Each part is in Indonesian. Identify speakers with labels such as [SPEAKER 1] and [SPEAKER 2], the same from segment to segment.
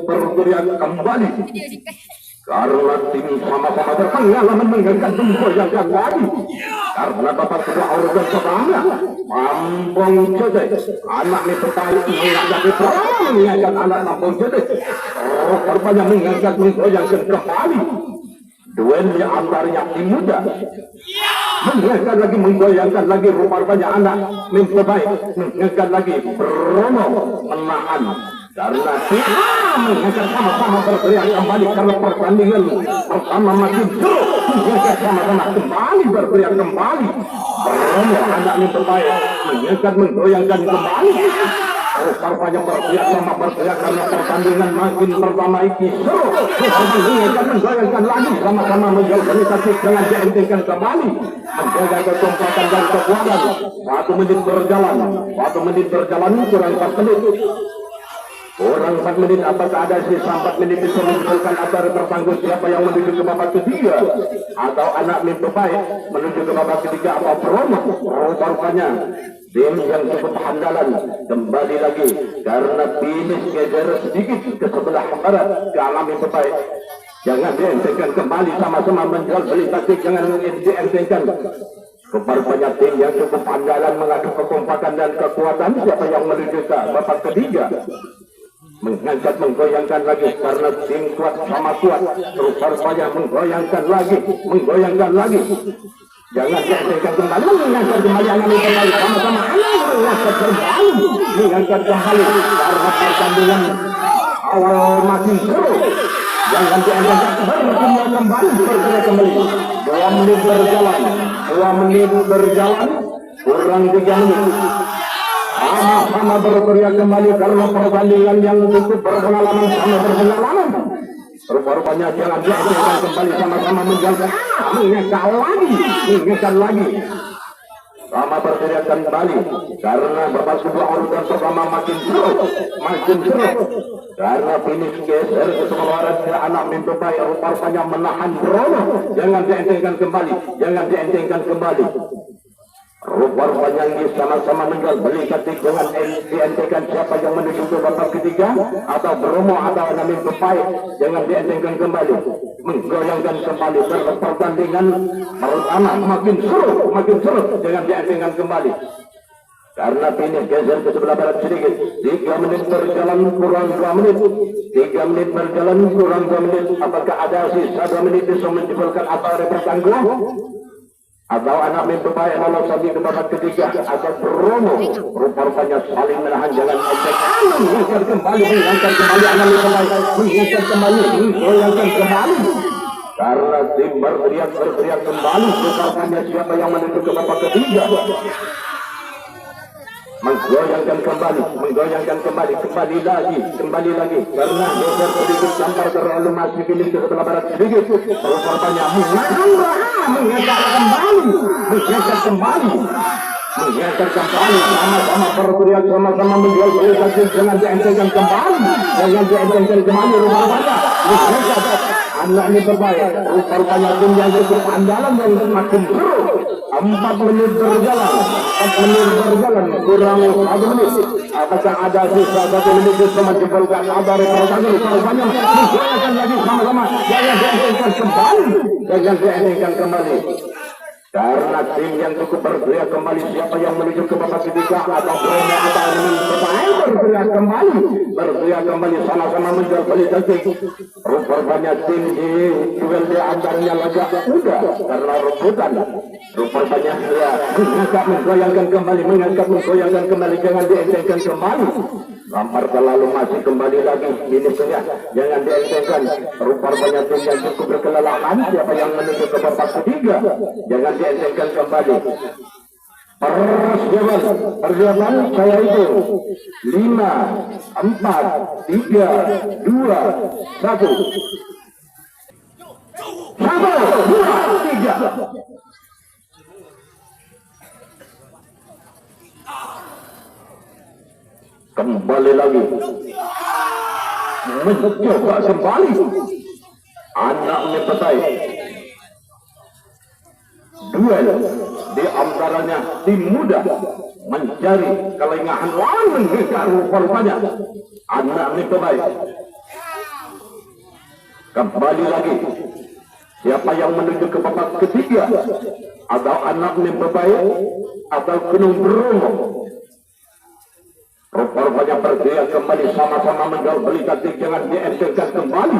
[SPEAKER 1] berteriak kembali. Karena tim sama-sama berpengalaman mengangkat menggoyangkan lagi. Karena bapak kedua organ pertama Mampong Jode, anak ini tertarik menghadapi perang mengangkat anak Mampong Jode. Rupanya mengangkat menggoyangkan kembali. Duel yang antaranya tim muda mengangkat lagi menggoyangkan lagi. Rupanya anak mimpi baik mengangkat lagi. Bromo menahan. Karena kita mengangkat sama-sama berteriak kembali. Karena pertandingan pertama makin seru. Mengangkat sama-sama kembali berteriak kembali. Bromo anak mimpi baik mengangkat menggoyangkan kembali. Rupanya berteriak sama berteriak karena pertandingan makin pertama ini seru. Mengangkat menggoyangkan lagi. Sama-sama menjual taktik dengan dihentikan kembali. Menjaga kekompakan dan kekuatan. 1 menit berjalan. 1 menit berjalan kurang 4 menit. Kurang 4 menit, apakah ada sisa 4 menit bisa menunjukkan antara tertangguh siapa yang menuju ke babak ketiga atau anak mimpi baik menuju ke babak ketiga atau promo. Rupanya tim yang cukup andalan kembali lagi karena finish geser sedikit ke sebelah barat ke anak mimpi baik. Jangan dihentikan kembali sama-sama menjual beli taktik, jangan dihentikan. Rupanya tim yang cukup andalan mengadu kekompakan dan kekuatan siapa yang menuju ke babak ketiga. Mengangkat menggoyangkan lagi karena tim kuat sama kuat. Rupanya menggoyangkan lagi. Jangan dihentikan kembali, mengangkat kembali anak kembali sama-sama mengangkat kembali karena pertandingan awal makin seru. Jangan dihentikan kembali bergerak kembali. 2 menit berjalan kurang 3 menit. Sama-sama berteriak kembali karena pertandingan yang cukup berpengalaman. Rupanya jangan dihentikan kembali sama-sama menjaga. Mengingatkan lagi. Sama berteriak kembali karena babak kedua urutan pertama makin seru. Karena finish geser ke sebelah barat ke anak mimpi baik. Rupanya menahan Bromo. Jangan dihentikan kembali. Rupanya ini sama-sama menjual beli taktik dengan dihentikan siapa yang menuju ke babak ketiga atau Bromo atau anak mimpi baik. Jangan dihentikan kembali. Menggoyangkan kembali karena pertandingan pertama makin seru. Jangan dihentikan kembali. Karena finish geser ke sebelah barat sedikit. 3 menit berjalan kurang 2 menit. 3 menit berjalan kurang 2 menit. Apakah ada sisa 2 menit bisa menjebelkan atau ada pertanggungan? Atau anak mimpi baik lolos lagi ke babak ketiga atau Bromo. Rupanya saling menahan, jangan mengangkat kembali anak mimpi baik. Menggoyangkan kembali. Karena tim berteriak kembali. Rupanya siapa yang menuju ke babak ketiga. Menggoyangkan kembali lagi karena geser sedikit sampai terlalu masih pilih ke sebelah barat sedikit. Rupanya mengangkat kembali sama-sama berteriak sama-sama menjual beli taktik dengan dihentikan kembali. Rupanya anak ini terbaik. Rupanya tim yang cukup andalan yang makin seru. 4 menit berjalan kurang 1 menit. Apakah ada sisa 1 menit bisa menjebelkan ada pertandingan? Rupanya menggoyangkan lagi sama-sama. Jangan dihentikan kembali. Karena tim yang cukup berteriak kembali siapa yang menuju ke babak ketiga atau Bromo atau berteriak kembali sama-sama menjual beli taktik. Rupanya tim di duel di antaranya agak mudah karena rebutan. Rupanya dia menggoyangkan kembali jangan dihentikan kembali. Lampar terlalu masih kembali lagi ini saja, jangan dihentikan. Rupanya tim yang cukup berkelelahan siapa yang menuju ke babak ketiga jangan dihentikan kembali. Persiapan saya itu 5, 4, 3, 2, 1. 1, 2, 3. Kembali lagi mencoba kembali anak mepetai duel di antaranya tim muda mencari kelengahan lawan. Rupanya anak mepetai Kembali lagi. Siapa yang menuju ke babak ketiga? Atau anak Membebaik atau Gunung Bromo? Rupanya bergerak kembali sama-sama menjual beli taktik. Jangan dientengkan kembali.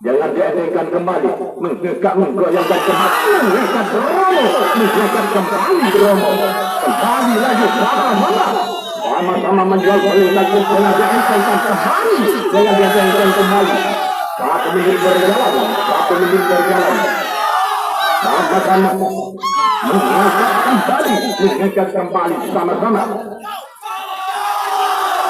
[SPEAKER 1] Jangan dientengkan kembali. Menggoyangkan kembali. Menggoyangkan Bromo. Menggoyangkan kembali Bromo. Kembali lagi sama-sama. Sama-sama menjual beli taktik. Jangan dientengkan kembali. Jangan dientengkan kembali. 1 menit berjalan. 1 menit berjalan. Sama-sama mengangkat kembali sama-sama.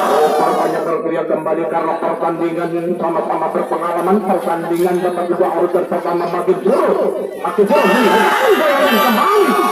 [SPEAKER 1] Rupanya berteriak kembali karena pertandingan sama-sama berpengalaman. Pertandingan dapat juga urutan pertama makin seru. Makin seru.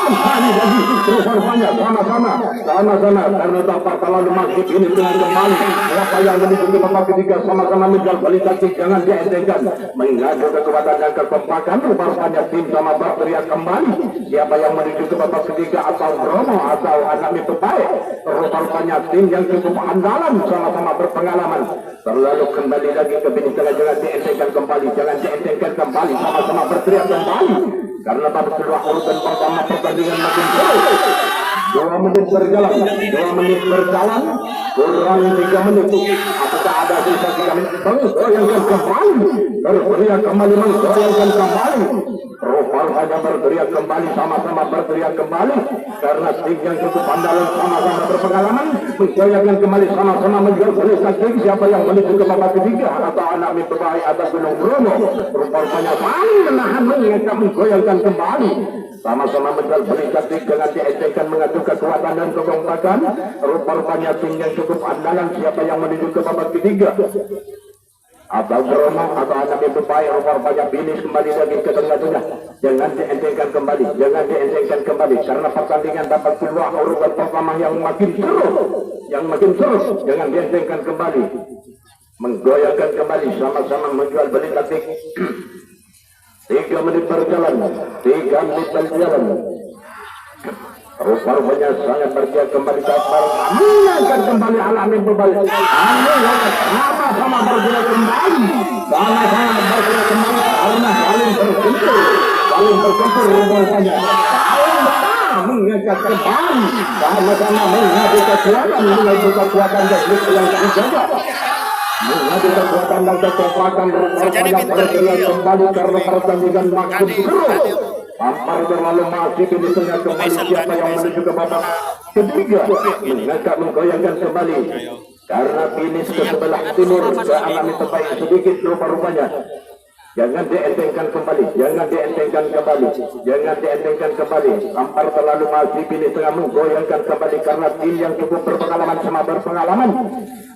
[SPEAKER 1] Kembali lagi. Rupanya sama-sama karena dapat terlalu masuk ini dengan kembali. Siapa yang menuju ke babak ketiga sama-sama menjual beli taktik. Jangan dientengkan. Mengadu kekuatan dan kekompakan. Rupanya tim sama berteriak kembali. Siapa yang menuju ke babak ketiga atau Bromo atau anak Membebaik. Rupanya tim yang cukup andalan sama-sama berpengalaman. Terlalu kembali lagi ke finish. Jangan dientengkan kembali. Jangan dientengkan kembali. Sama-sama berteriak kembali. Karena babak kedua urutan pertama pertandingan makin seru. 2 menit berjalan. 2 menit berjalan. Kurang 3 menit. Apakah ada sisa 3 menit? Menggoyangkan kembali. Berteriak kembali. Menggoyangkan kembali. Rupanya berteriak kembali. Sama-sama berteriak kembali. Karena tim yang cukup andalan sama-sama berpengalaman. Menggoyangkan kembali. Sama-sama menjual beli taktik. Siapa yang menuju ke babak ketiga atau anak Membebaik atau Gunung Bromo. Rupanya saling menahan menggoyangkan kembali. Sama-sama menjual beli taktik. Jangan dientengkan mengadu kekuatan dan kekompakan. Rupanya tim yang cukup andalan. Siapa yang menuju ke babak ketiga atau Bromo atau anak Membebaik. Rupanya finish kembali lagi ke tengah-tengah. Jangan dientengkan kembali. Jangan dientengkan kembali. Karena pertandingan dapat keluar urutan pertama yang makin seru. Yang makin seru. Jangan dientengkan kembali. Menggoyangkan kembali. Sama-sama menjual beli taktik. 3 menit berjalan. 3 menit berjalan. Rupanya sangat bergerak kembali kabar. Mengangkat kembali anak Membebaik. Sama-sama bergerak kembali. Sama-sama bergerak kembali. Karena saling berkumpul. Saling berkumpul rupanya. Mengangkat kembali. Sama-sama mengadu kekuatan. Mengadu kekuatan yang terjaga. Mengadu kekuatan dan kekompakan. Rupanya bergerak kembali karena pertandingan makin seru. Tampar terlalu masif ini tengah kembali. Siapa yang menuju ke babak ketiga mengangkat menggoyangkan kembali. Karena finish ke sebelah timur ke anak Membebaik sedikit rupanya. Jangan dientengkan kembali. Jangan dientengkan kembali. Jangan dientengkan kembali. Tampar terlalu masif ini tengah menggoyangkan kembali karena tim yang cukup berpengalaman sama berpengalaman.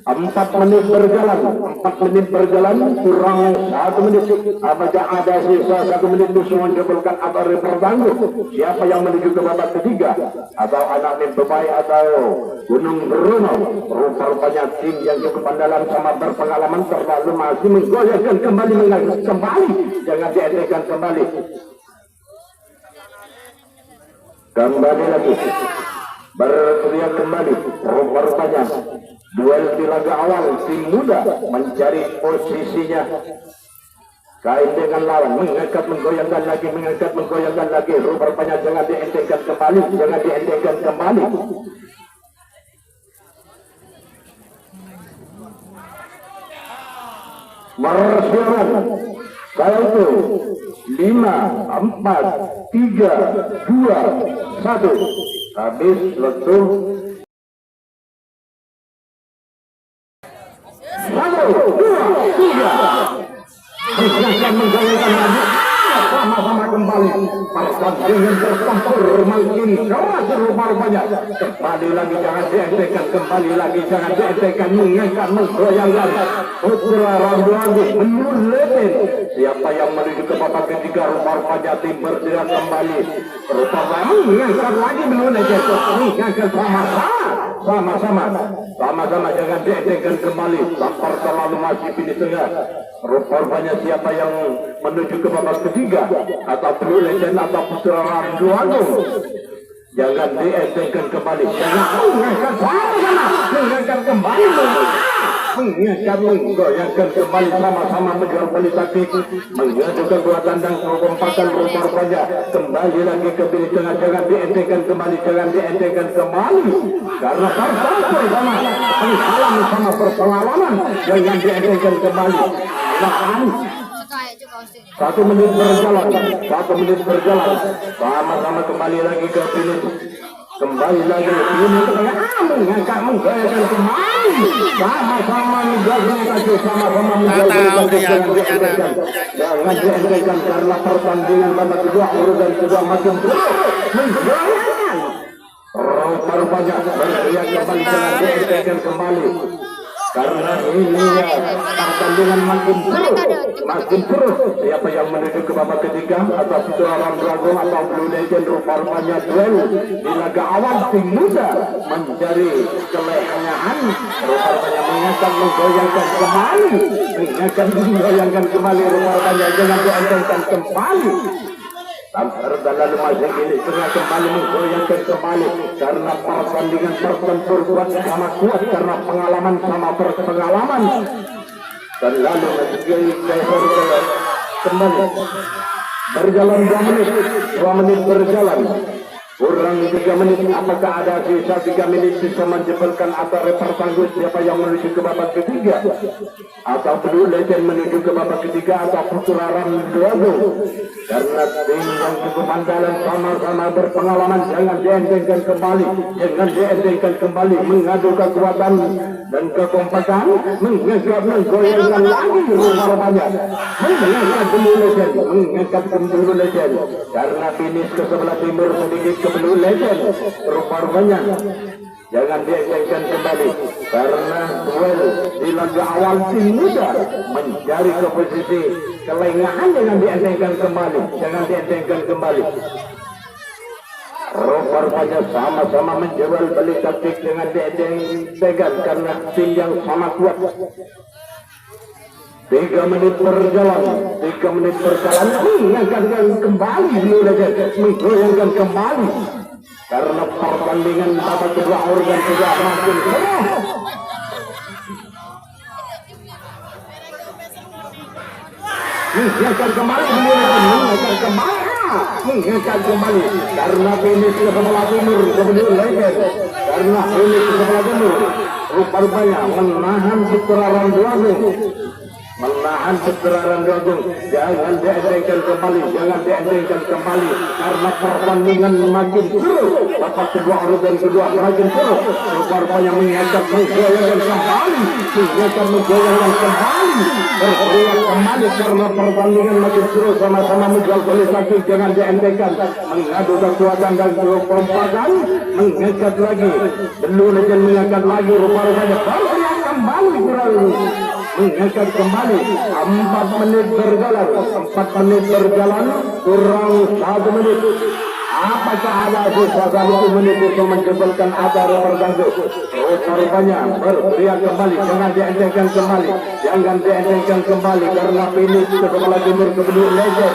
[SPEAKER 1] 4 menit berjalan. 4 menit berjalan. Kurang 1 menit. Apakah ada sisa 1 menit itu semua menjebelkan atau bertangguh? Siapa yang menuju ke babak ketiga? Atau anak Membebaik atau Gunung Bromo? Rupanya tim yang cukup andalan sama berpengalaman terlalu masih menggoyangkan kembali. Kembali. Jangan dientengkan kembali. Kembali lagi. Berteriak kembali. Rupanya duel di laga awal tim muda mencari posisinya kain dengan lawan. Mengangkat menggoyangkan lagi. Mengangkat menggoyangkan lagi. Rupanya jangan dientengkan kembali. Jangan dientengkan kembali. Marsialan. Kalau itu 5, 4, 3, 2, 1. Habis waktu. 1, 2, 3. Menggoyangkan lagi. Sama-sama kembali. Pertandingan bertempur makin keras rupanya. Kembali lagi. Jangan dientengkan. Kembali lagi. Jangan dientengkan. Mengangkat menggoyangkan. Putra Rambuangi menuletin. Siapa yang menuju ke babak ketiga? Rupanya tim bergerak kembali. Rupanya mengangkat lagi menuletin. Mengangkat sama-sama. Jangan dientengkan kembali. Tampar terlalu masif di tengah. Rupanya siapa yang menuju ke babak ketiga atau Blue Legend atau Putra Rambuangi. Jangan dientengkan kembali. Jangan mengangkat sama-sama. Mengangkat kembali. mengikat menggoyangkan kembali sama-sama menjual beli taktik, mengadu kekuatan dan kekompakan rupa-rupanya kembali lagi ke pilih tengah, jangan dientengkan kembali, jangan dientengkan kembali karena partai bersama pengalaman sama berpengalaman, jangan dientengkan kembali. Satu menit berjalan, sama-sama kembali lagi ke pilih. Kembali lagi ini mengangkat menggoyangkan kembali sama-sama jangan dientengkan karena pertandingan babak kedua urutan kedua makin terus menggoyangkan rupa-rupanya berteriak kembali, jangan dientengkan kembali karena ini pertandingan makin terus. Siapa yang menuju ke babak ketiga atas seorang Dragon atau Blue Legend, rupa-rupanya duel di laga awal tim muda mencari kelehangan, rupa-rupanya menggoyangkan kembali rupa-rupanya jangan dientengkan kembali. Tampar dalam masing ini tengah kembali menggoyangkan kembali karena pertandingan bertempur kuat sama kuat karena pengalaman sama berpengalaman dan lalu kembali berjalan 2 menit berjalan kurang 3 menit, apakah ada sisa 3 menit bisa menjebelkan atau repertanggus siapa yang menuju ke babak ketiga atau Blue Legend menuju ke babak ketiga atau Putra Ram Drago karena tim yang cukup andalan sama-sama berpengalaman, jangan dientengkan kembali mengadu kekuatan dan kekompakan, menggoyangkan lagi rumah-rumahnya, mengangkat Blue Legend karena finish ke sebelah timur sedikit ke Blue Legend rupa-rupanya jangan dientengkan kembali karena duel di laga awal tim muda mencari ke posisi kelengahan, jangan dientengkan kembali rupa-rupanya sama-sama menjual beli taktik, jangan dientengkan karena tim yang sama kuat. 3 menit berjalan, mengangkat kembali Blue Legend, menggoyangkan kembali karena pertandingan babak kedua urutan sudah makin keras. Mengangkat kembali karena finish ke sebelah timur Blue Legend, karena finish ke sebelah timur rupa-rupanya menahan Putra Ram Drago, jangan dientengkan kembali karena pertandingan makin terus, babak kedua urutan kedua makin terus rupa-rupanya menggoyangkan kembali berteriak kembali karena pertandingan makin terus, sama-sama menjual beli taktik, jangan dientengkan, mengadu kekuatan dan kekompakan, mengangkat lagi Blue Legend, mengangkat lagi rupa-rupanya berteriak kembali mengangkat kembali. 4 menit berjalan kurang 1 menit. Apakah ada sisa 1 menit untuk menjebelkan atau repertanggus? Rupa-rupanya berteriak kembali, jangan dientengkan kembali karena finish ke sebelah timur ke Blue Legend,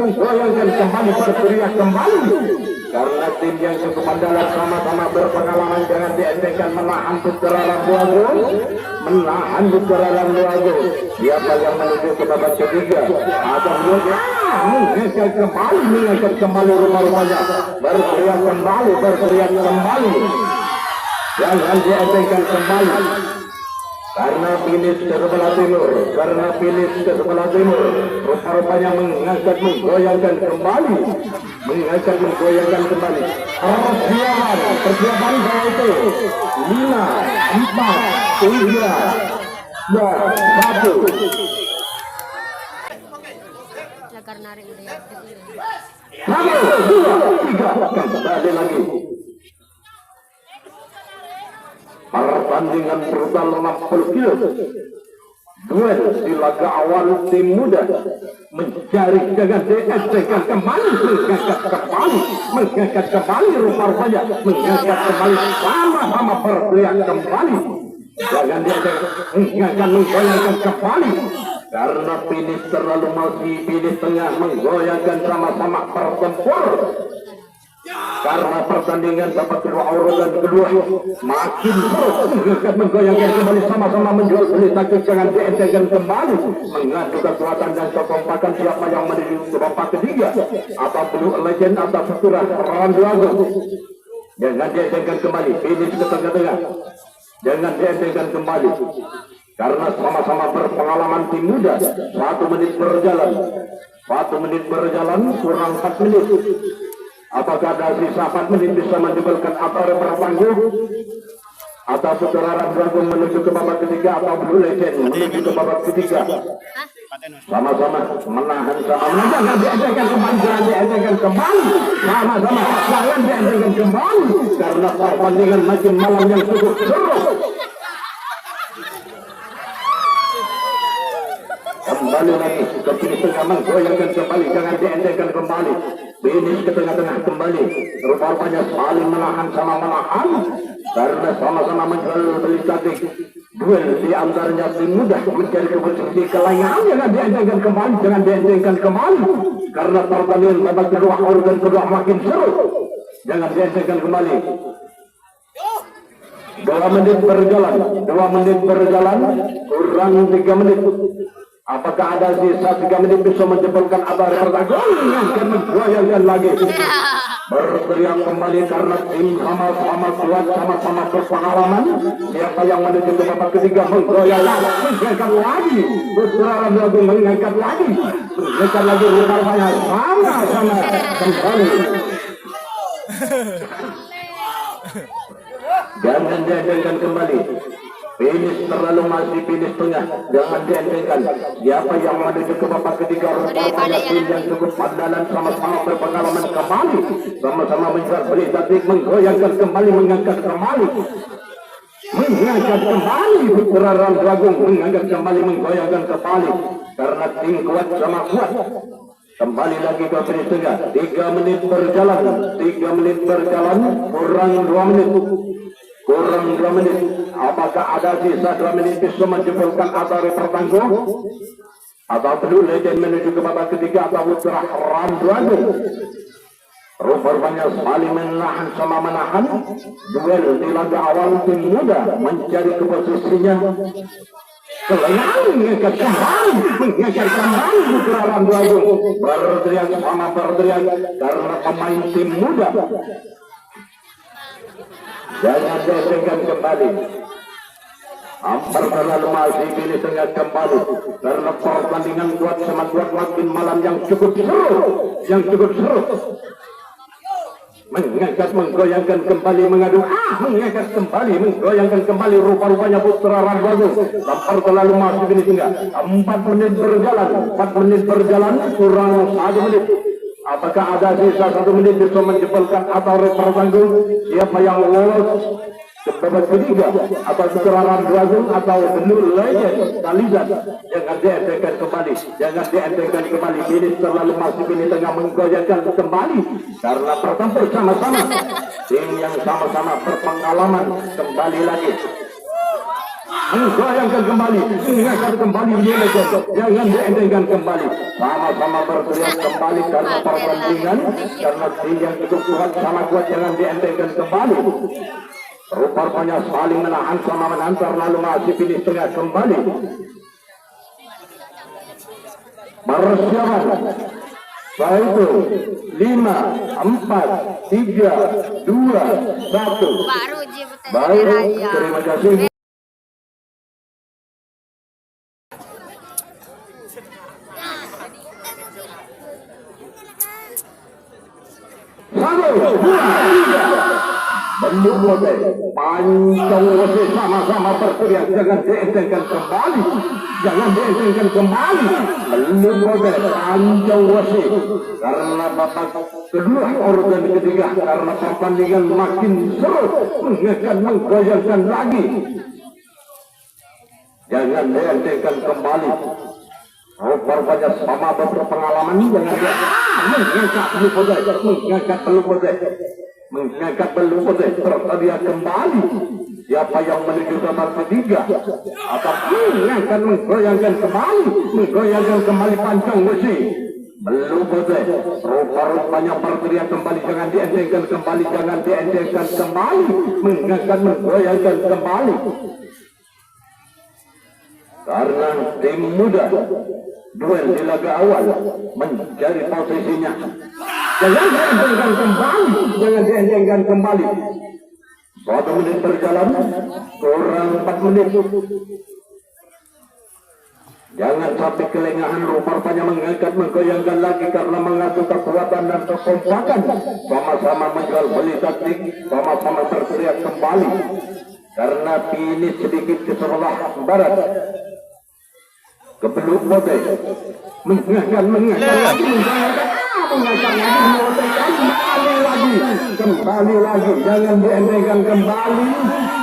[SPEAKER 1] menggoyangkan kembali, berteriak kembali karena tim yang cukup andalan sama-sama berpengalaman, jangan dientengkan, menahan Putra Ram Drago. Siapa yang menuju ke babak ketiga atau mengangkat kembali rumah-rumahnya, berteriak kembali, jangan dientengkan kembali karena finish ke sebelah timur, rupa-rupanya menggoyangkan kembali. Persiapan saya itu 5, 4, 3, 2, 1. Kembali lagi. Pertandingan brutal 60 kilo. Duel di laga awal tim muda mencari, jangan dientengkan kembali, mengangkat kembali rupa-rupanya, sama-sama berteriak kembali, jangan dientengkan, menggoyangkan kembali karena finish terlalu masih finish tengah, menggoyangkan sama-sama bertempur. karena pertandingan babak kedua urutan kedua makin terus menggoyangkan kembali, sama-sama menjual beli taktik, jangan dientengkan kembali, mengadu kekuatan dan kekompakan siapa yang menuju ke babak ketiga, atau Blue Legend atau Futura Randuago. Jangan dientengkan kembali, finish ke tengah-tengah, jangan dientengkan kembali karena sama-sama berpengalaman tim muda. 1 menit berjalan, 1 menit berjalan, kurang 4 menit. Apakah ada sisa 4 menit bisa menjebelkan atau berpanggung, atau Futura Randuago menuju ke babak ketiga, atau Blue Legend menuju ke babak ketiga? Sama-sama menahan, sama jangan dientengkan kembali, jangan dientengkan kembali, sama-sama jangan dientengkan kembali karena pertandingan makin malam yang cukup seru. Kembali lagi ke finish tengah, menggoyangkan kembali, jangan dientengkan kembali, finish ke tengah-tengah kembali. Rupanya saling menahan, sama menahan karena sama-sama menjual beli taktik. Duel di antaranya tim muda mencari kebersihan kelengahan, jangan dientengkan kembali, jangan dientengkan kembali karena pertandingan babak kedua urutan kedua makin seru, jangan dientengkan kembali. 2 menit berjalan, 2 menit berjalan, kurang 3 menit. Apakah ada sisa 3 menit bisa menjebelkan atau pertandingan yang menggoyangkan lagi? Berteriak kembali karena tim sama-sama kuat, sama-sama berpengalaman. Siapa yang menuju ke babak ketiga menggoyangkan, mengangkat lagi. Futura Randuago mengangkat lagi, mengangkat lagi. Rupanya sama-sama kembali. Jangan dientengkan kembali. Finish terlalu masih finish tengah, jangan dientengkan. Siapa yang menuju ke babak ketiga? Rupanya tim yang cukup andalan, sama-sama berpengalaman kembali, sama-sama menjual beli taktik, menggoyangkan kembali, mengangkat kembali, mengangkat kembali. Futura Randuago mengangkat kembali, menggoyangkan kembali karena tim kuat sama kuat. Kembali lagi ke finish tengah. 3 menit berjalan, 3 menit berjalan, kurang 2 menit. Kurang 2 menit. Apakah ada sisa 2 menit bisa menjebelkan atau pertanggung, atau Blue Legend menuju ke babak ketiga, atau Futura Randuago? Rupanya saling menahan, sama menahan. Duel di laga awal tim muda mencari keposisinya. Mengangkat kembali, mengangkat kembali Futura Randuago. Berteriak, sama berteriak karena pemain tim muda. Jangan dientengkan kembali. Hampir terlalu masih pilih tengah kembali karena pertandingan kuat sama kuat makin malam yang cukup seru, yang cukup seru. Mengangkat, menggoyangkan kembali, mengadu, mengangkat kembali, menggoyangkan kembali. Rupa-rupanya Futura Randuago. Hampir terlalu masih pilih tengah. 4 menit berjalan, 4 menit berjalan, kurang 1 menit. Apakah ada sisa 1 menit bisa menjebelkan atau pertanggung? Siapa yang lolos ke babak ketiga? Atau Futura Randuago atau Blue Legend Kalizat? Jangan dientengkan kembali, jangan dientengkan kembali. Ini terlalu masih ini tengah menggoyangkan kembali karena pertempur sama-sama. Tim yang sama-sama berpengalaman kembali lagi. Menggoyangkan kembali, mengingatkan kembali Blue Legend, jangan dientengkan kembali. Sama-sama berteriak kembali karena pertandingan, karena tim yang cukup kuat sama kuat, jangan dientengkan kembali. Rupanya saling menahan, sama menantar, lalu masih finish tengah kembali. Persiapan. Baik, 5, 4, 3, 2, 1. Baik, terima kasih. Belum panjang wasit, sama-sama berteriak, jangan dientengkan kembali, jangan dientengkan kembali. Belum panjang wasit karena babak kedua urutan ketiga, karena pertandingan makin seru, mengekan, menggoyangkan lagi. Jangan dientengkan kembali. Rupanya sama berpengalaman, jangan dia mengangkat belum boleh, mengangkat belum boleh, tersedia kembali. Siapa yang menuju babak ketiga? Atau mengangkat, menggoyangkan kembali panjang besi. belum boleh. Rupa-rupanya berteriak kembali, jangan dientengkan kembali, jangan dientengkan kembali, mengangkat menggoyangkan kembali. Karena tim muda duel di laga awal mencari posisinya. Jangan dientengkan kembali, jangan dientengkan kembali. 1 menit berjalan, kurang 4 menit. Jangan sampai kelengahan, rupanya mengangkat menggoyangkan lagi karena mengatur kekuatan dan kekompakan. Sama-sama menjual beli taktik, sama-sama berteriak kembali. Karena finish sedikit ke sebelah barat. Kebeluk bote. Mengangkat lagi, kembali lagi, jangan dientengkan kembali,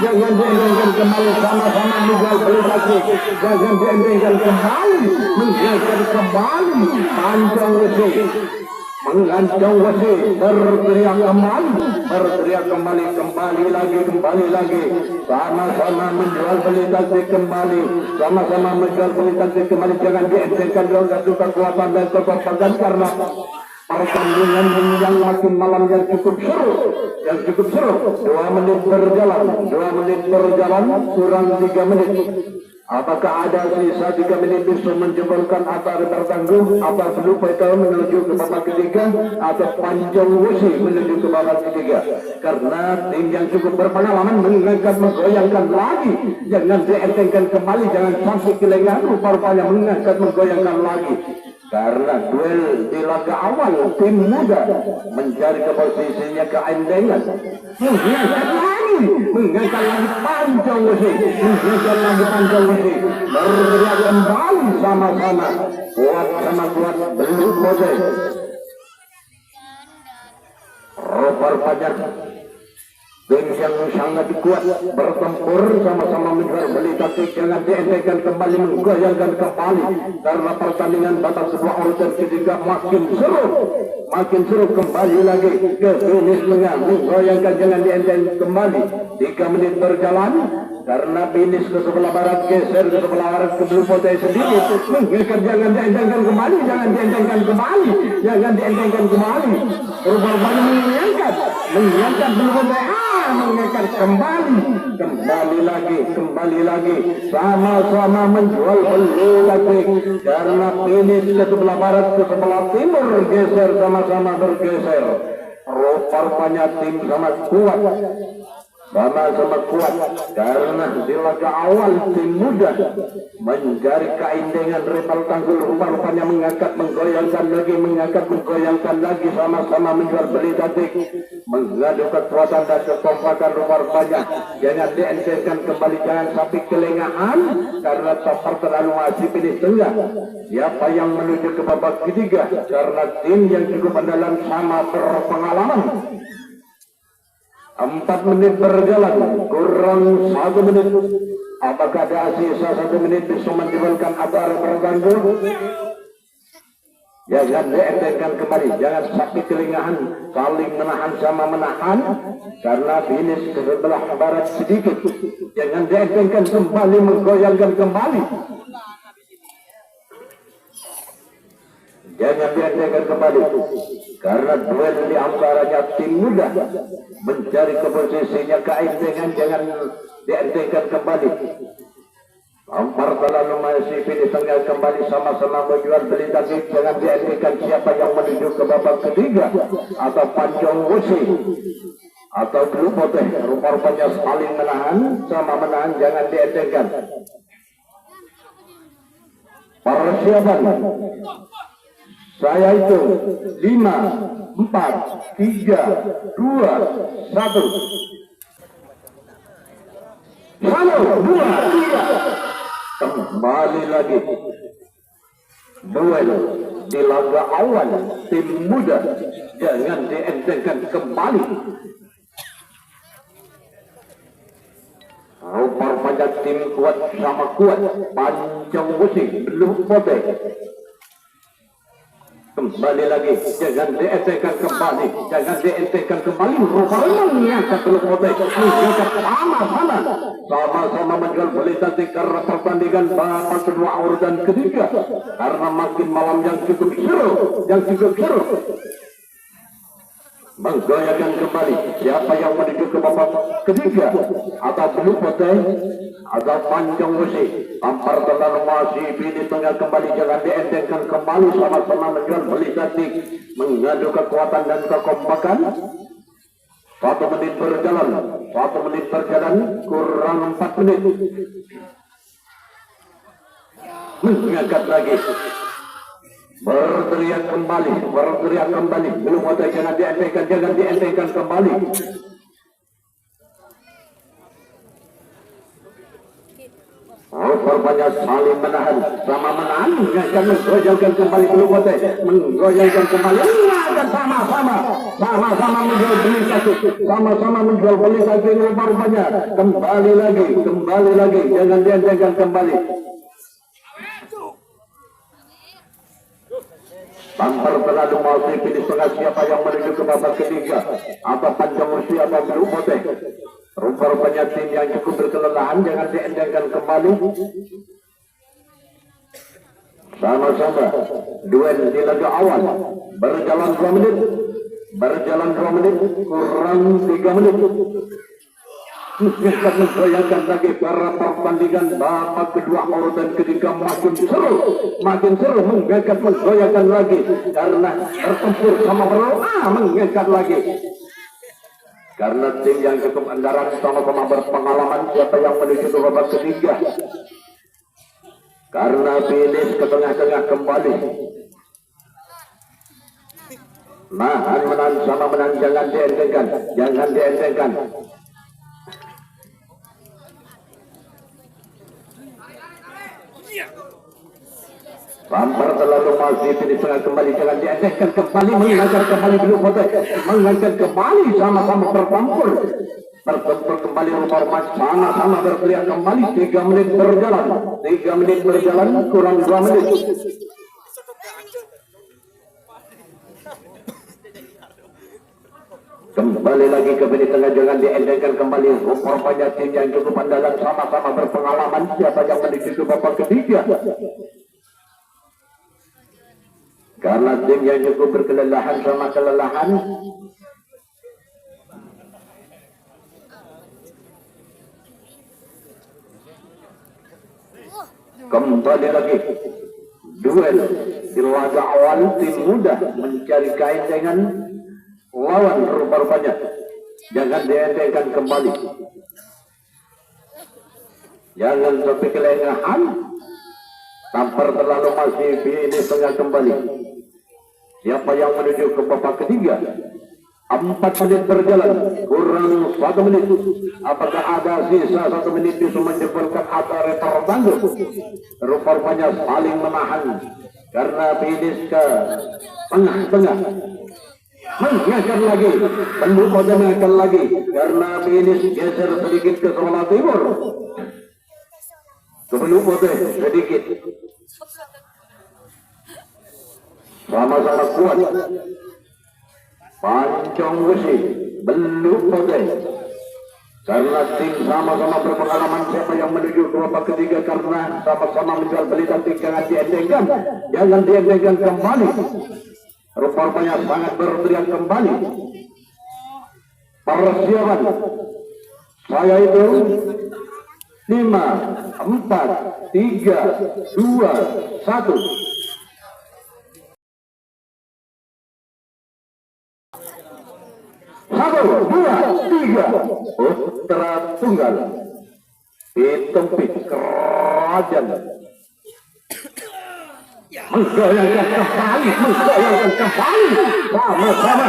[SPEAKER 1] jangan dientengkan kembali, sama-sama menjual beli lagi, jangan dientengkan kembali, mengangkat kembali, panjang wesi, mengancang wesi, berteriak kembali, kembali lagi, sama-sama menjual beli taktik kembali, sama-sama menjual beli taktik kembali, jangan dientengkan kekuatan dan kekompakan karena pertandingan yang makin malam yang cukup seru. 2 menit berjalan, kurang 3 menit. Apakah ada sisa 3 menit bisa menjebolkan atau bertanggung atau belum menuju ke babak ketiga atau panjang wesi menuju ke babak ketiga? Karena tim yang cukup berpengalaman mengangkat menggoyangkan lagi, jangan dientengkan kembali, jangan sampai kelengahan, rupanya mengangkat menggoyangkan lagi. Karena duel di laga awal tim muda mencari ke posisinya keendengan, mengangkat lagi panjang wesi, bergerak kembali sama-sama kuat sama kuat belum boleh. Rupanya tim yang sangat kuat bertempur sama-sama menjual beli taktik, jangan dientengkan kembali, menggoyangkan kembali karena pertandingan babak sebuah urutan ketiga makin seru kembali lagi ke finish menggoyangkan, jangan dientengkan kembali. 3 menit berjalan karena finish ke sebelah barat, geser ke sebelah barat ke belum potai sedikit, jangan dientengkan kembali, rupanya mengangkat belum potai, mengangkat kembali lagi, sama-sama menjual beli lagi karena finish ke sebelah barat ke sebelah timur, geser sama-sama bergeser. Rupanya tim sama kuat karena di laga awal tim muda mencari keindengan rival tanggul, rupanya mengangkat menggoyangkan lagi, sama-sama menjual beli taktik, mengadu kekuatan dan kekompakan, rupanya jangan dientengkan kembali, jangan sampai kelengahan karena topper terlalu masih pilih tengah. Siapa yang menuju ke babak ketiga karena tim yang cukup andalan sama berpengalaman. 4 menit berjalan, kurang 1 menit. Apakah ada sisa 1 menit bisa menjebolkan atau ada terganggu? Jangan dientengkan kembali, jangan sampai kelengahan, saling menahan sama menahan karena finish ke sebelah barat sedikit. Jangan dientengkan kembali, menggoyangkan kembali. Jangan dientengkan kembali karena duel di antaranya tim muda mencari ke posisinya keendengan, jangan dientengkan kembali. Ampar terlalu masih pilih tengah kembali, sama-sama menjual beli taktik, jangan dientengkan siapa yang menuju ke babak ketiga atau panjang wesi atau belum poteh, rupanya saling menahan sama menahan, jangan dientengkan. Persiapan saya itu 5, 4, 3, 2, 1. 1, 2, 3. Kembali lagi duel di laga awal tim muda, jangan dientengkan kembali. Rupanya tim kuat sama kuat, panjang wesi belum poteh. Kembali lagi, jangan dientengkan kembali, jangan dientengkan kembali. Rupanya mengangkat lokomotif, mengangkat sama-sama menjual beli cantik karena pertandingan babak kedua urutan ketiga. Karena makin malam yang cukup seru, menggoyahkan kembali. Siapa yang menuju ke babak ketiga? Atau belum poteh? Atau panjang musik? Tampar terlalu masih di tengah kembali. Jangan dientengkan kembali. Sama-sama menjual beli cantik, mengadu kekuatan dan kekompakan. 1 menit berjalan, kurang 4 menit. Mengangkat lagi. Berteriak kembali. Belum ada, jangan dientengkan kembali. Rupanya saling menahan, sama menahan, menggoyangkan kembali, belum ada, menggoyangkan kembali, sama-sama menjual beli satu, rupanya kembali lagi, jangan dientengkan kembali. Tampar terlalu masih pilih setengah. Siapa yang menuju ke babak ketiga? Atau panjang usia atau belum poteh? Rupanya tim yang cukup berkelelahan, jangan dientengkan kembali. Sama-sama duel di laga awal. Berjalan 2 menit, kurang 3 menit. Menggoyangkan lagi para pertandingan babak kedua urutan ketiga makin seru, menggoyangkan lagi karena bertempur sama mengangkat lagi. Karena tim yang cukup andalan sama-sama berpengalaman. Siapa yang menuju ke babak ketiga? Karena finish ke tengah-tengah kembali. Menahan sama menang, jangan dientengkan. Tampar terlalu masih di tengah kembali, jangan dientengkan kembali, mengangkat kembali belum poteh, mengangkat kembali, sama-sama bertempur kembali. Rupanya sama-sama berteriak kembali. 3 menit berjalan, kurang 2 menit. Kembali lagi ke menit tengah, jangan dientengkan kembali. Rupanya tim yang cukup andalan, sama-sama berpengalaman. Siapa yang menuju ke babak ketiga? Karena tim yang cukup berkelelahan sama kelelahan. Kembali lagi duel di laga awal. Tim muda mencari kain dengan lawan. Rupanya jangan dientengkan kembali, jangan sampai kelengahan. Tampar terlalu masih ini tengah kembali. Siapa yang menuju ke babak ketiga? 4 menit berjalan, kurang 1 menit. Apakah ada sisa 1 menit bisa menyebabkan atau tertangguh? Rupanya saling menahan karena finish ke tengah-tengah. Mengangkat lagi, belum ada mengangkat lagi karena finish geser sedikit ke sebelah timur. Sebelum poteh sedikit. Sama-sama kuat. Panjang besi belum poteh. Karena tim sama-sama berpengalaman. Siapa yang menuju ke babak ketiga? Karena sama-sama menjual beli cantik, jangan dientengkan kembali. Rupanya sangat berteriak kembali. Persiapan. Saya itu 5, 4, 3, 2, 1. Satu, dua, tiga. Putra tunggal. Ditempit kerajaan. Menggoyangkan kembali. Sama-sama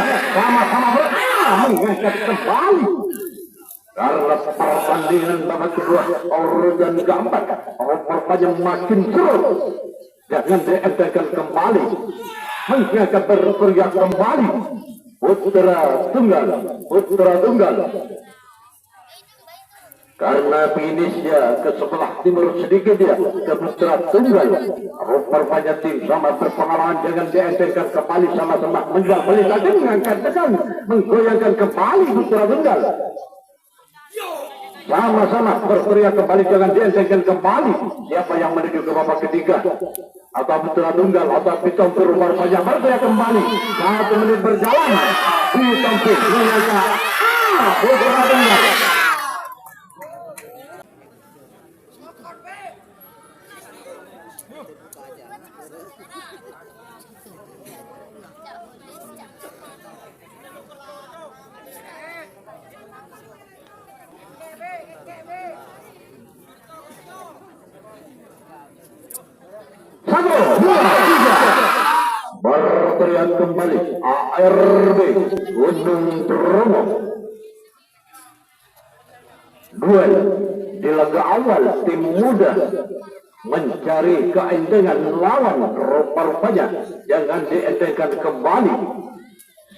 [SPEAKER 1] mengangkat kembali. Karena pertandingan babak kedua urutan keempat, rupanya makin seru. Jangan dientengkan kembali, mengangkat berteriak kembali. Putra tunggal. Karena finishnya ke sebelah timur sedikit ya, ke putra tunggal. Rupanya tim sama berpengalaman, jangan dientengkan kembali, sama-sama menjual beli tadi, mengangkat tekan, menggoyangkan kembali putra tunggal. Sama-sama berteriak kembali, jangan dientengkan kembali. Siapa yang menuju ke babak ketiga? Atau putra tunggal atau Pitompir rupanya berteriak kembali. 1 menit berjalan. Pitompir mengangkat putra tunggal. Berteriak kembali ARB Gunung Bromo. Duel di laga awal, tim muda mencari keentengan lawan. Rupa-rupanya jangan dientengkan kembali.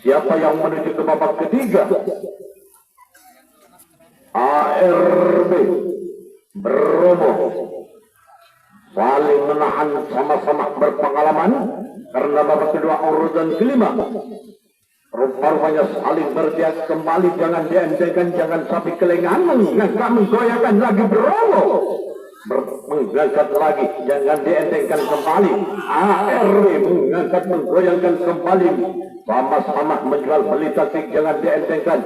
[SPEAKER 1] Siapa yang menuju ke babak ketiga? ARB Bromo saling menahan, sama-sama berpengalaman karena babak kedua urutan kelima. Rupanya saling berteriak kembali, jangan dientengkan, jangan sampai kelengahan, mengangkat menggoyangkan lagi Bromo. Mengangkat lagi, jangan dientengkan kembali. ARB mengangkat menggoyangkan kembali, sama-sama menjual beli taktik, jangan dientengkan.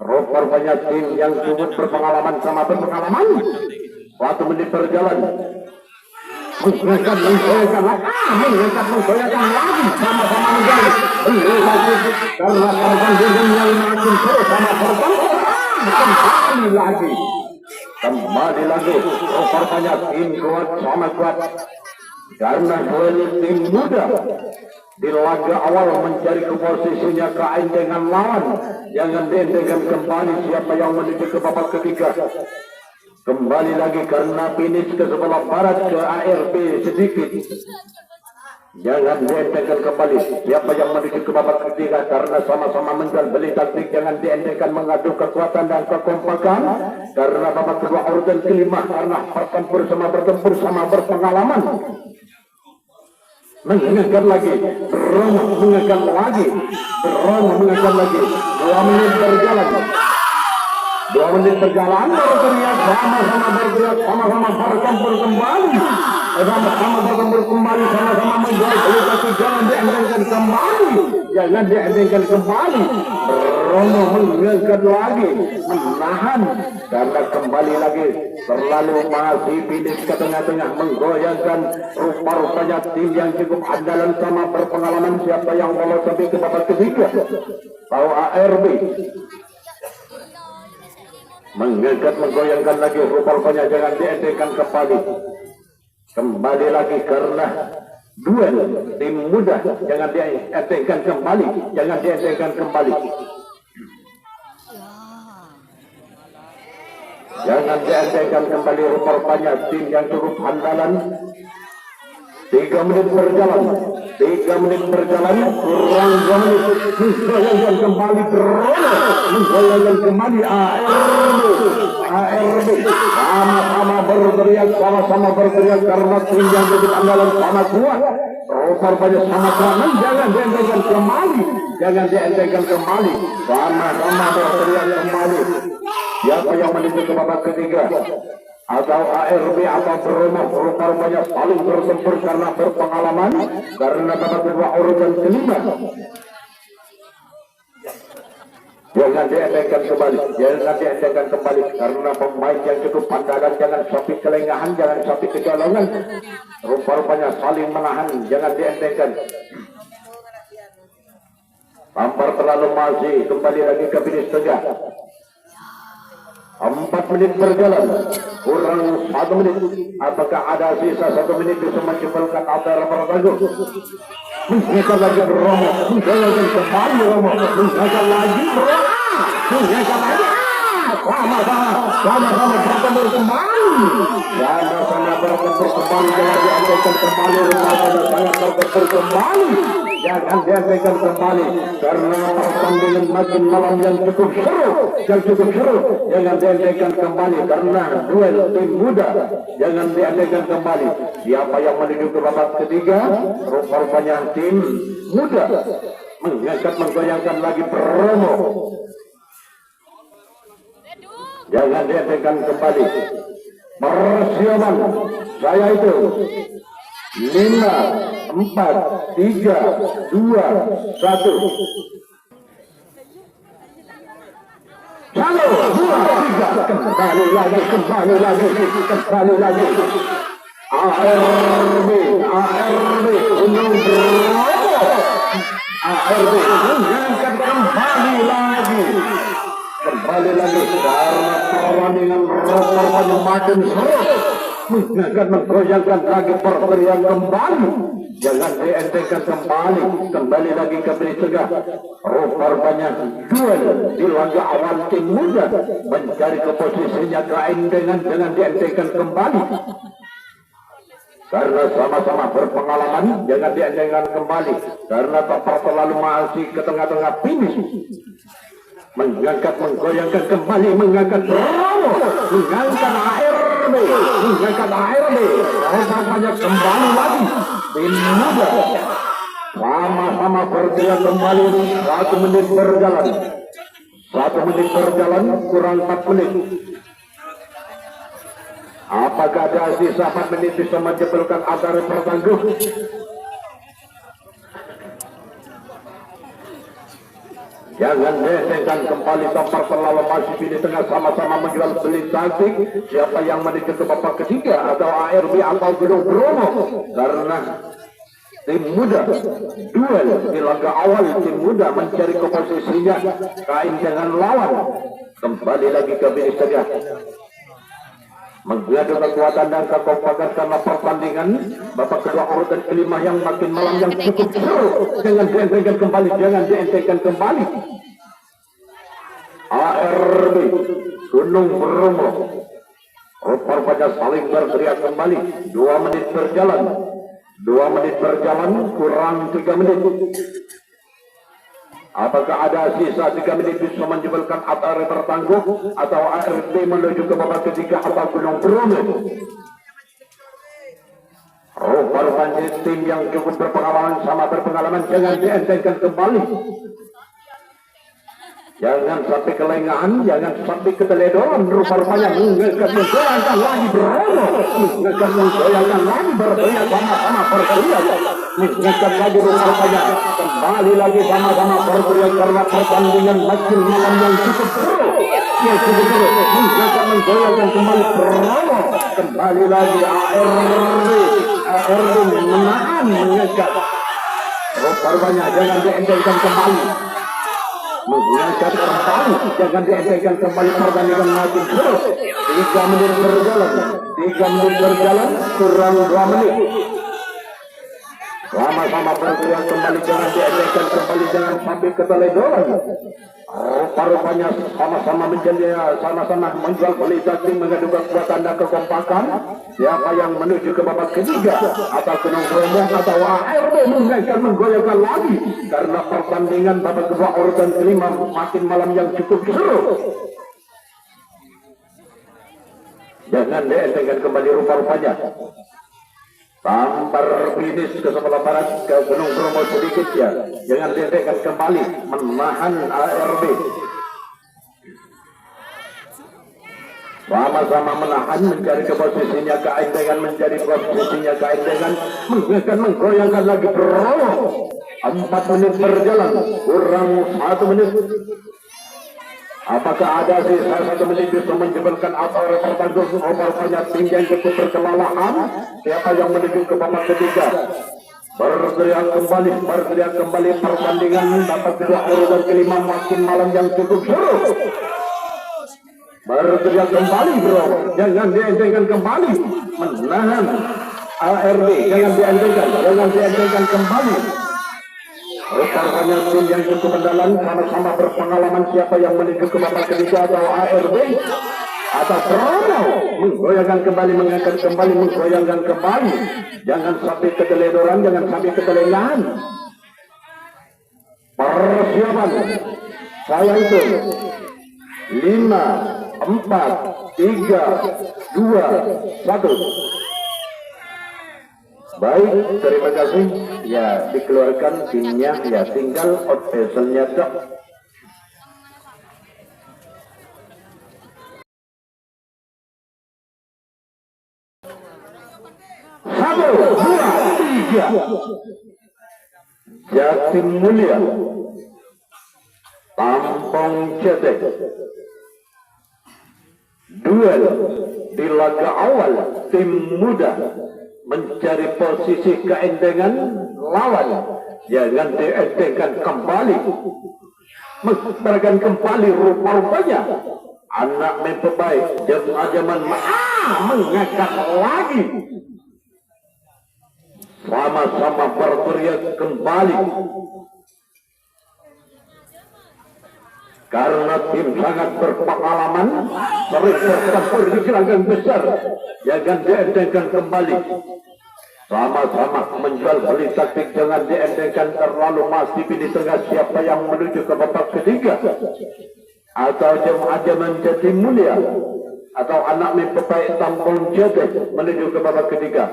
[SPEAKER 1] Rupanya tim yang cukup berpengalaman sama berpengalaman. 1 menit berjalan. Mengangkat menggoyangkan lagi, sama-sama menjual beli taktik. Karena pertandingan yang makin terus sama bertempur. Kembali lagi. Rupanya tim kuat sama kuat. Karena duel tim muda di laga awal mencari ke posisinya keentengan lawan, jangan dientengkan kembali. Siapa yang menuju ke babak ketiga? Kembali lagi karena finish ke sebelah barat ke ARB sedikit. Jangan dientengkan kembali. Siapa yang menuju ke babak ketiga? Karena sama-sama menjual beli taktik, jangan dientengkan mengadu kekuatan dan kekompakan. Karena babak kedua urutan kelima, karena bertempur sama berpengalaman. Mengangkat lagi, Bromo mengangkat lagi, Bromo mengangkat lagi. 2 menit berjalan. 2 menit berjalan, berteriak, sama-sama berteriak, sama-sama bertempur kembali. Sama-sama bertempur kembali, sama-sama menjual beli taktik, jangan dientengkan kembali. Jangan dientengkan kembali. Bromo mengangkat lagi, menahan. Karena kembali lagi terlalu masih finish ke tengah-tengah, menggoyangkan. Rupa-rupanya tim yang cukup andalan sama berpengalaman. Siapa yang lolos sampai ke babak ketiga? Tahu ARB mengangkat menggoyangkan lagi. Rupa-rupanya jangan dientengkan kembali. Kembali lagi karena duel tim muda, jangan dientengkan kembali, jangan dientengkan kembali. Jangan dientengkan kembali. Rupa-rupanya tim yang cukup andalan. 3 menit berjalan. 3 menit berjalan. Kurang 2 menit. Menggoyangkan kembali Bromo. Menggoyangkan kembali ARB. Sama-sama berteriak, sama-sama berteriak karena tim yang cukup andalan sama kuat. Rupa-rupanya sama kuat. Jangan dientengkan kembali. Jangan dientengkan kembali. Sama-sama berteriak kembali. Siapa yang menuju ke babak ketiga? Atau ARB atau Bromo? Rupa-rupanya saling bertempur karena berpengalaman. Karena babak kedua urutan kelima. Jangan dientengkan kembali. Jangan dientengkan kembali. Karena pemain yang cukup andalan, jangan sampai kelengahan, jangan sampai kecolongan. Rupa-rupanya saling menahan, jangan dientengkan. Tampar terlalu masih. Kembali lagi ke finish tengah. 4 menit berjalan, kurang 1 menit. Apakah ada sisa 1 menit bisa menciptakan antara pertandingan? Mengangkat lagi Bromo, menggoyangkan kembali Bromo, mengangkat lagi Bromo, mengangkat lagi. Sama-sama bertempur kembali. Sama-sama bertempur kembali, jangan dientengkan kembali. Rupa-rupanya sangat bertempur kembali. jangan dihentikan kembali karena pertandingan makin malam yang cukup seru, jangan dihentikan kembali karena duel tim muda, jangan dihentikan kembali. Siapa yang menuju ke babak ketiga? Rupanya tim muda mengangkat menggoyangkan lagi promo. Jangan dihentikan kembali. Persiapan saya itu 5, 4, 3, 2, 1. 1, 2, 3. Kembali lagi. ARB Gunung Bromo. ARB mengangkat kembali lagi karena pertandingan rupanya makin seru, mengangkat menggoyangkan lagi perterian kembali, jangan dientengkan kembali lagi ke Belisegah. Rupanya duel di laga awal tim muda mencari ke posisinya keendengan, jangan dientengkan kembali karena sama-sama berpengalaman, jangan dientengkan kembali karena tak terlalu masih ke tengah-tengah finish. Mengangkat menggoyangkan kembali, mengangkat Bromo, mengangkat ARB, rupanya kembali lagi tim muda sama-sama bergerak kembali. 1 menit berjalan, kurang 4 menit. Apakah ada sisa 4 menit bisa menjebelkan antara pertangguh? Jangan dihentikan kembali tanpa terlalu masih di tengah sama-sama menjual beli taktik. Siapa yang menuju ke babak ketiga atau ARB atau Gunung Bromo? Karena tim muda duel di laga awal, tim muda mencari ke posisinya kain dengan lawan. Kembali lagi ke Belisegah mengadu kekuatan dan kekompakan karena pertandingan babak kedua urutan kelima yang makin malam yang cukup seru. Jangan dientengkan kembali. ARB Gunung Bromo rupanya saling berteriak kembali. 2 menit berjalan, kurang 3 menit. Apakah ada sisa 3 menit bisa menjebelkan ARB tertangguh atau ARB menuju ke babak ketiga atau Gunung Bromo? Rupanya tim yang cukup berpengalaman, jangan dientengkan kembali. Jangan sampai kelengahan, jangan sampai keteledoran. Rupanya menggoyangkan lagi Bromo, menggoyangkan lagi berteriak sama-sama berteriak. Mengangkat lagi rupanya kembali lagi sama-sama berteriak karena pertandingan makin malam yang cukup seru. Mengangkat menggoyangkan kembali Bromo, kembali lagi ARB menahan mengangkat. Rupanya jangan dientengkan kembali. Mengangkat kembali, jangan dientengkan kembali, pertandingan makin seru. 3 menit berjalan, kurang 2 menit. Sama-sama berteriak kembali, jangan dientengkan kembali, jangan sampai keteledoran. Rupanya sama-sama menjual beli taktik, mengadu kekuatan dan kekompakan. Siapa yang menuju ke babak ketiga atau Gunung Bromo atau ARB mengangkat menggoyangkan lagi karena pertandingan babak kedua urutan kelima makin malam yang cukup seru. Jangan dientengkan kembali rupanya. Tampar finish ke sebelah barat ke Gunung Bromo sedikit ya. Jangan dientengkan kembali, menahan ARB. Sama-sama menahan, mencari ke posisinya keendengan, mengangkat menggoyangkan lagi Bromo. 4 menit berjalan, kurang 1 menit. Apakah ada sisa 1 menit bisa menjebelkan atau pertangguh? Rupanya tim yang cukup berkelelahan. Siapa yang menuju ke babak ketiga? Berteriak kembali pertandingan dapat kedua urutan kelima makin malam yang cukup seru. Berteriak kembali bro, jangan dientengkan kembali, menahan ARB, jangan dientengkan kembali. Rupanya tim yang cukup mendalam, sama-sama berpengalaman. Siapa yang menuju ke babak ketiga atau ARB atau Bromo? Menggoyangkan kembali, mengangkat kembali, menggoyangkan kembali. Jangan sampai keteledoran, jangan sampai ketelengahan. persiapan. Saya hitung 5, 4, 3, 2, 1. Baik, terima kasih. Ya, dikeluarkan timnya, ya tinggal outpassnya dok. Satu, dua, tiga. Jatim Mulia Tampung Cetek. Duel di laga awal, tim muda mencari posisi keendengan lawan. Jangan dientengkan kembali, mengeluarkan kembali rupa-rupanya. Anak mimpi baik, zaman mengangkat lagi. Sama-sama berteriak kembali. Karena tim sangat berpengalaman, sering bertempur di gelanggang besar. Jangan dientengkan kembali. Sama-sama menjual beli taktik, jangan dientengkan terlalu masif di tengah siapa yang menuju ke babak ketiga. Atau jemaah Jatim Mulia atau anak mimpi baik Tampung Cetek menuju ke babak ketiga.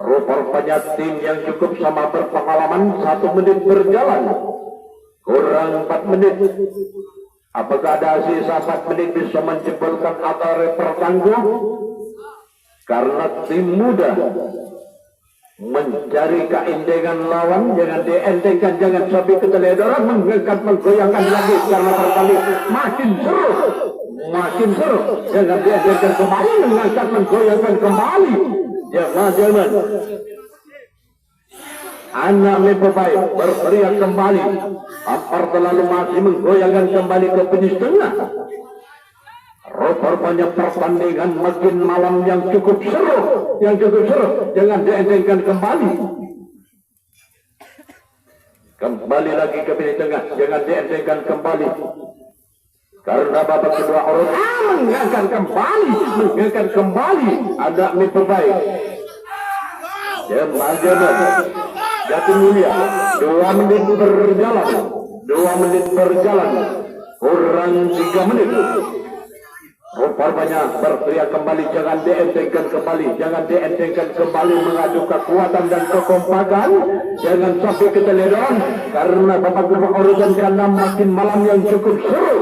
[SPEAKER 1] Rupa-rupanya tim yang cukup sama berpengalaman, 1 menit berjalan. Kurang 4 menit. Apakah ada sisa 4 menit bisa menjebolkan atau pertanggung? Karena tim muda mencari keindengan lawan, jangan dientengkan, jangan sampai keteledoran, mengangkat, menggoyangkan lagi karena berkali makin seru, jangan dientengkan kembali, mengangkat, menggoyangkan kembali. Jangan anak mimpi baik berteriak kembali, Ampar terlalu masih menggoyangkan kembali ke finish tengah. Rupanya pertandingan makin malam yang cukup seru, jangan dientengkan kembali. Kembali lagi ke finish tengah, jangan dientengkan kembali. Karena babak kedua orang mengangkat kembali anak mimpi baik. Jemaah Jatim Mulia 2 menit berjalan, kurang 3 menit. Rupanya berteriak kembali, jangan dientengkan kembali, mengadu kekuatan dan kekompakan, jangan sampai keteledoran. Karena babak kedua urutan ke-6 makin malam yang cukup seru,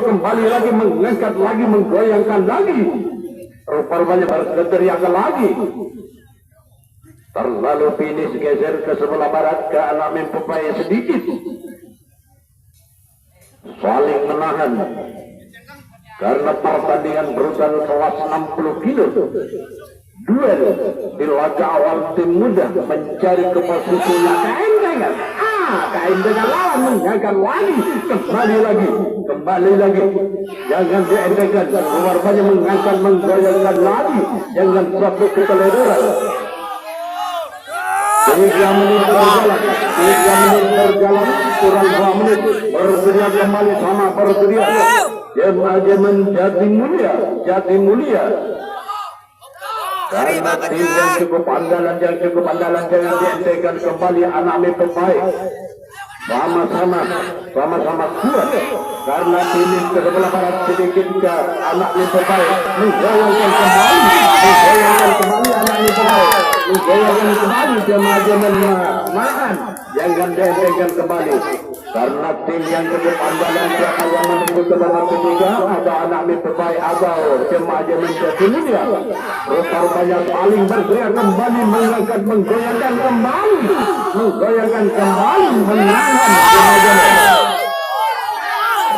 [SPEAKER 1] kembali lagi, mengangkat lagi, menggoyangkan lagi. Rupanya berteriak lagi. Terlalu finish geser ke sebelah barat, ke anak mimpi baik sedikit. Saling menahan. Karena pertandingan berusaha kelas 60 kilo. Duel di laga awal, tim muda mencari ke posisinya keindengan lawan, mengangkat lagi, kembali lagi. Jangan dientengkan, rupanya mengangkat, menggoyangkan lagi, jangan sampai keteledoran. 3 menit berjalan, kurang 2 menit, berteriak kembali, sama berteriak. Jemaah Jatim Mulia. Karena tim yang cukup andalan, jangan dientengkan kembali anak mimpi baik. Sama-sama kuat. Karena tim ke sebelah barat sedikit ke anak mimpi baik, menggoyangkan kembali anak mimpi baik. Menggoyangkan kembali jemaah jangan dientengkan kembali. Karena tim yang cukup andalan, siapa yang menuju ke babak ketiga, ada anak mimpi baik atau jemaah Jatim Mulia. Rupanya paling berteriak kembali, mengangkat, menggoyangkan kembali, menangan jemaah.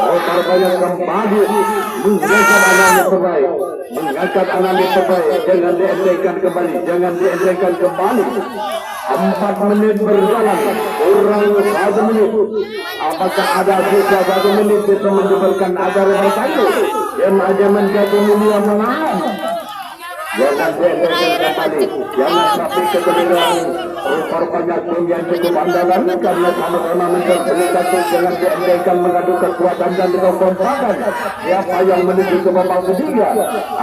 [SPEAKER 1] Rupanya kembali mengangkat anak mimpi baik, jangan dientengkan kembali. 4 menit berjalan, kurang 1 menit. Apakah ada sisa 1 menit bisa menyebabkan agar bertanggung? Jemaah Jatim Mulia menahan. Jangan dientengkan kembali, jangan sampai keteledoran. Rupanya tim yang cukup andalan, karena sama-sama menjadi taktik, jangan dientengkan, mengadu kekuatan dan kekompakan. Siapa yang menuju ke babak ketiga,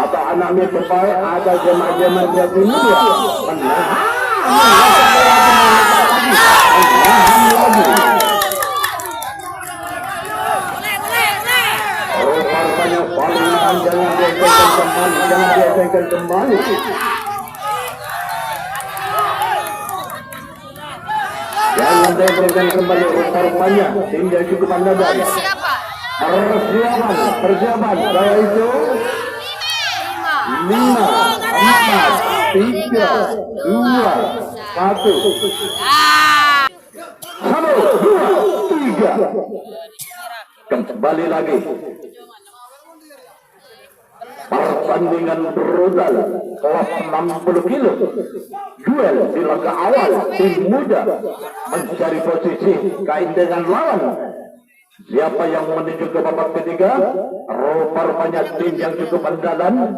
[SPEAKER 1] atau anak mimpi baik, ada jemaah Jatim Mulia menahan. dipertahankan kembali. Jangan dientengkan kembali rupanya tim yang cukup andalan. Persiapan, saya itu 5, 4, 3, 2, 1. 1, 2, 3. Kembali lagi. Pertandingan brutal kelas 60 kilo. Duel di laga awal, tim muda mencari posisi kain dengan lawan. Siapa yang menuju ke babak ketiga? Rupanya tim yang cukup andalan.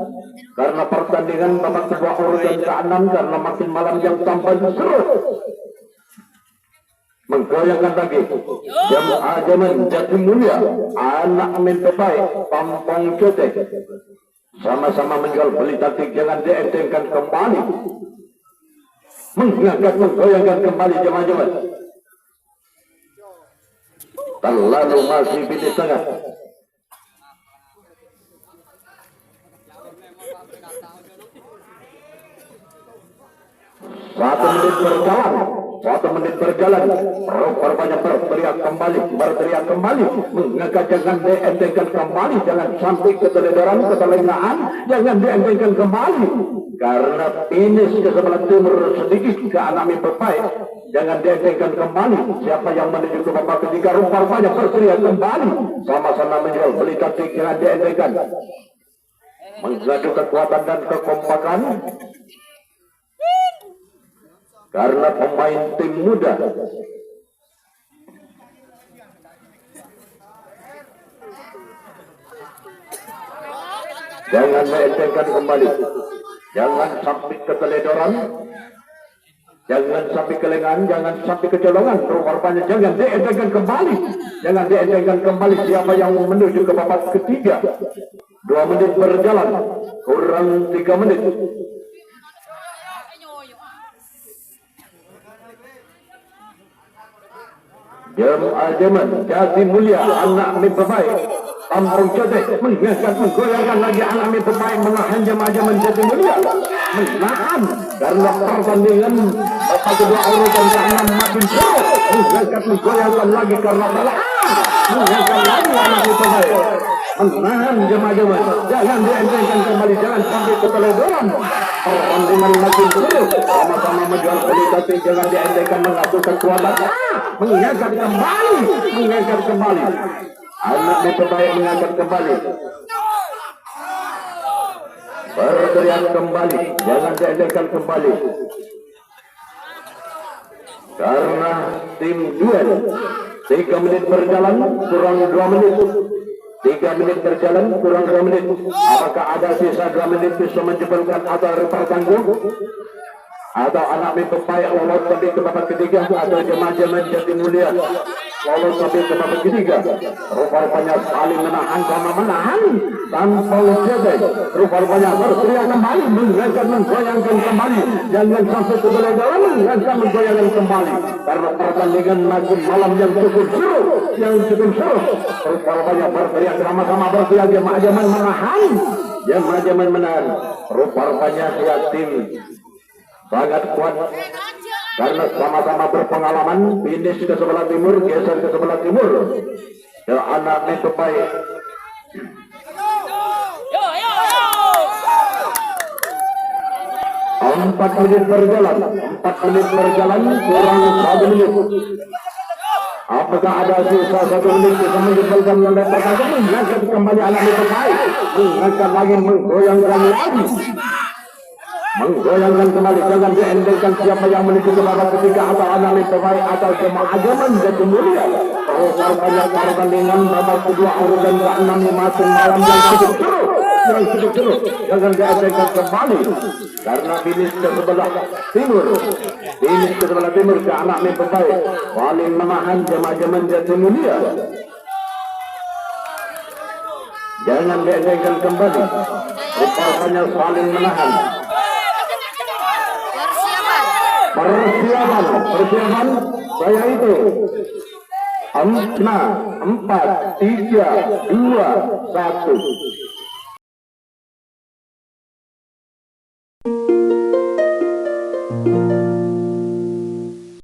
[SPEAKER 1] Karena pertandingan babak kedua urutan ke-6 karena makin malam yang tambah seru. Menggoyangkan lagi jam Ajaman Jatimulya, anak Mentepai Pampang Cote. Sama-sama menjual beli taktik, jangan dientengkan kembali. Menggoyangkan kembali jam Ajaman. Terlalu masih di tengah. Satu menit berjalan. Rupanya berteriak kembali. Mengangkat, jangan dientengkan kembali. Jangan sampai keteledoran, ketelengahan. Jangan dientengkan kembali. Karena finish ke sebelah timur sedikit ke anak Mentepai. Jangan dientengkan kembali. Siapa yang menuju ke babak ketiga? Rupanya berteriak kembali. Sama-sama menjual beli taktik, jangan dientengkan. Mengadu kekuatan dan kekompakan. Karena pemain tim muda jangan dientengkan kembali. Jangan sampai keteledoran, jangan sampai kelengahan, jangan sampai kecolongan. Rupanya jangan dientengkan kembali. Jangan dientengkan kembali. Siapa yang menuju ke babak ketiga? 2 menit berjalan, kurang 3 menit. Jam Ajaman Jatimulya, anak Mentepai Pampang Cote menggoyangkan lagi anak Mentepai, menahan jam Ajaman Jatimulya. Menahan karena pertandingan babak kedua urutan ke-6 makin seru. Menggoyangkan lagi karena menggoyangkan lagi anak Mentepai. Menahan jam Ajaman, jangan dientengkan kembali, jangan sampai keteledoran. Pertandingan makin seru. Sama-sama menjual beli taktik, jangan dientengkan, mengatur kekuatan. Mengangkat kembali. Anak Mentepai mengangkat kembali. Berteriak kembali, jangan dientengkan kembali. Karena tim duel 3 menit berjalan, kurang 2 menit. 3 menit berjalan, kurang 2 menit. Apakah ada sisa 2 menit bisa menjebalkan atau pertanggung? Atau anak Mentepai lolos sampai ke babak ketiga? Atau Ajaman Jatimulya lolos sampai ke babak ketiga? Rupanya saling menahan tanpa ujian. Rupanya berteriak kembali, menggoyangkan kembali. Jangan sampai ke belakang, jangan menggoyangkan kembali. Karena pertandingan makin malam yang cukup seru. Rupanya berteriak, sama-sama berteriak, Ajaman menahan. Rupanya tim sangat kuat karena sama-sama berpengalaman. Finish ke sebelah timur, geser ke sebelah timur. Ya, anak Mentepai. Empat menit berjalan, kurang 1 menit. Apakah ada sisa 1 menit bisa menjebalkan pertandingan? Mengangkat kembali anak Mentepai, mengangkat lagi, menggoyangkan kembali. Jangan dientengkan siapa yang menuju ke babak ketiga, atau anak Mentepai atau jemaah Ajaman Jatimulya. Rupanya pertandingan babak kedua urutan ke-6 makin malam yang cukup seru. Jangan dientengkan kembali karena finish ke sebelah timur ke anak Mentepai paling menahan jemaah Ajaman Jatimulya. Jangan dientengkan kembali. Rupanya saling menahan. Persiapan saya itu 5, 4, 3, 2, 1.